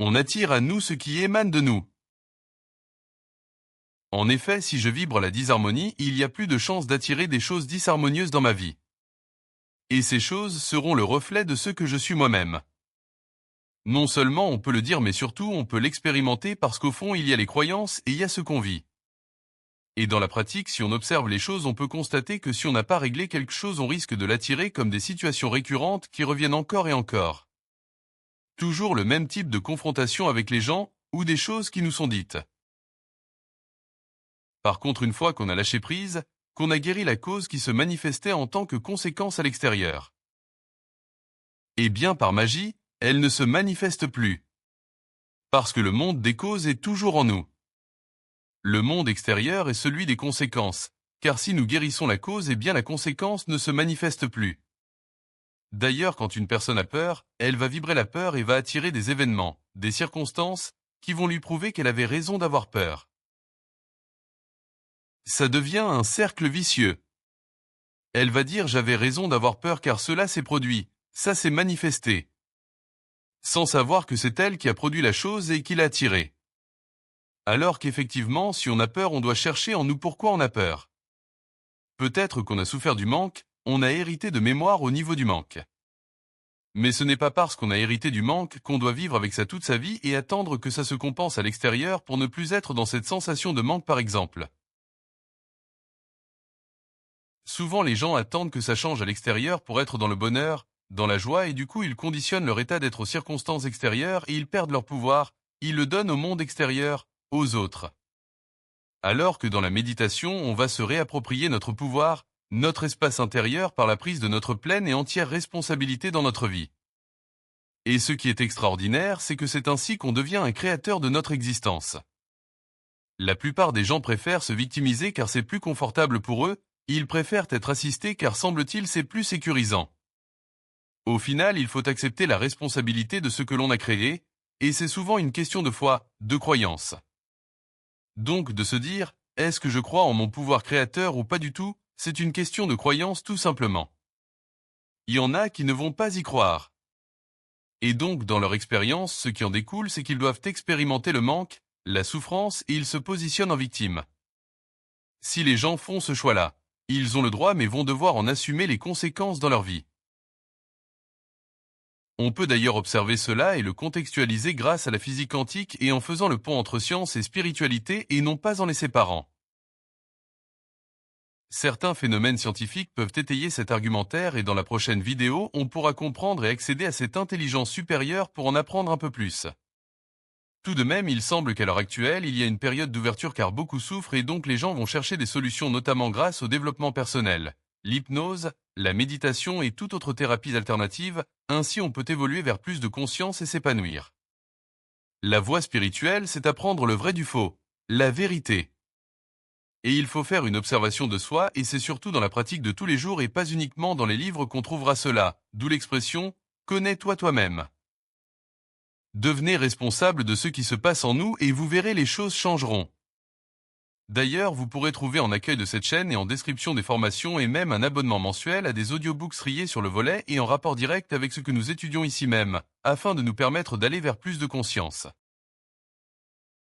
On attire à nous ce qui émane de nous. En effet, si je vibre la disharmonie, il y a plus de chances d'attirer des choses disharmonieuses dans ma vie. Et ces choses seront le reflet de ce que je suis moi-même. Non seulement on peut le dire, mais surtout on peut l'expérimenter parce qu'au fond il y a les croyances et il y a ce qu'on vit. Et dans la pratique, si on observe les choses, on peut constater que si on n'a pas réglé quelque chose, on risque de l'attirer comme des situations récurrentes qui reviennent encore et encore. Toujours le même type de confrontation avec les gens ou des choses qui nous sont dites. Par contre, une fois qu'on a lâché prise, qu'on a guéri la cause qui se manifestait en tant que conséquence à l'extérieur, et bien par magie, elle ne se manifeste plus. Parce que le monde des causes est toujours en nous. Le monde extérieur est celui des conséquences, car si nous guérissons la cause, eh bien la conséquence ne se manifeste plus. D'ailleurs, quand une personne a peur, elle va vibrer la peur et va attirer des événements, des circonstances, qui vont lui prouver qu'elle avait raison d'avoir peur. Ça devient un cercle vicieux. Elle va dire j'avais raison d'avoir peur car cela s'est produit, ça s'est manifesté. Sans savoir que c'est elle qui a produit la chose et qui l'a attirée. Alors qu'effectivement, si on a peur, on doit chercher en nous pourquoi on a peur. Peut-être qu'on a souffert du manque, on a hérité de mémoire au niveau du manque. Mais ce n'est pas parce qu'on a hérité du manque qu'on doit vivre avec ça toute sa vie et attendre que ça se compense à l'extérieur pour ne plus être dans cette sensation de manque par exemple. Souvent les gens attendent que ça change à l'extérieur pour être dans le bonheur, dans la joie et du coup ils conditionnent leur état d'être aux circonstances extérieures et ils perdent leur pouvoir, ils le donnent au monde extérieur, aux autres. Alors que dans la méditation, on va se réapproprier notre pouvoir, notre espace intérieur par la prise de notre pleine et entière responsabilité dans notre vie. Et ce qui est extraordinaire, c'est que c'est ainsi qu'on devient un créateur de notre existence. La plupart des gens préfèrent se victimiser car c'est plus confortable pour eux, ils préfèrent être assistés car semble-t-il c'est plus sécurisant. Au final, il faut accepter la responsabilité de ce que l'on a créé, et c'est souvent une question de foi, de croyance. Donc de se dire, est-ce que je crois en mon pouvoir créateur ou pas du tout, c'est une question de croyance tout simplement. Il y en a qui ne vont pas y croire. Et donc dans leur expérience, ce qui en découle, c'est qu'ils doivent expérimenter le manque, la souffrance et ils se positionnent en victime. Si les gens font ce choix-là, ils ont le droit mais vont devoir en assumer les conséquences dans leur vie. On peut d'ailleurs observer cela et le contextualiser grâce à la physique quantique et en faisant le pont entre science et spiritualité et non pas en les séparant. Certains phénomènes scientifiques peuvent étayer cet argumentaire et dans la prochaine vidéo, on pourra comprendre et accéder à cette intelligence supérieure pour en apprendre un peu plus. Tout de même, il semble qu'à l'heure actuelle, il y a une période d'ouverture car beaucoup souffrent et donc les gens vont chercher des solutions notamment grâce au développement personnel, l'hypnose, la méditation et toute autre thérapie alternative, ainsi on peut évoluer vers plus de conscience et s'épanouir. La voie spirituelle, c'est apprendre le vrai du faux, la vérité. Et il faut faire une observation de soi et c'est surtout dans la pratique de tous les jours et pas uniquement dans les livres qu'on trouvera cela, d'où l'expression « connais-toi toi-même ». Devenez responsable de ce qui se passe en nous et vous verrez les choses changeront. D'ailleurs, vous pourrez trouver en accueil de cette chaîne et en description des formations et même un abonnement mensuel à des audiobooks triés sur le volet et en rapport direct avec ce que nous étudions ici même, afin de nous permettre d'aller vers plus de conscience.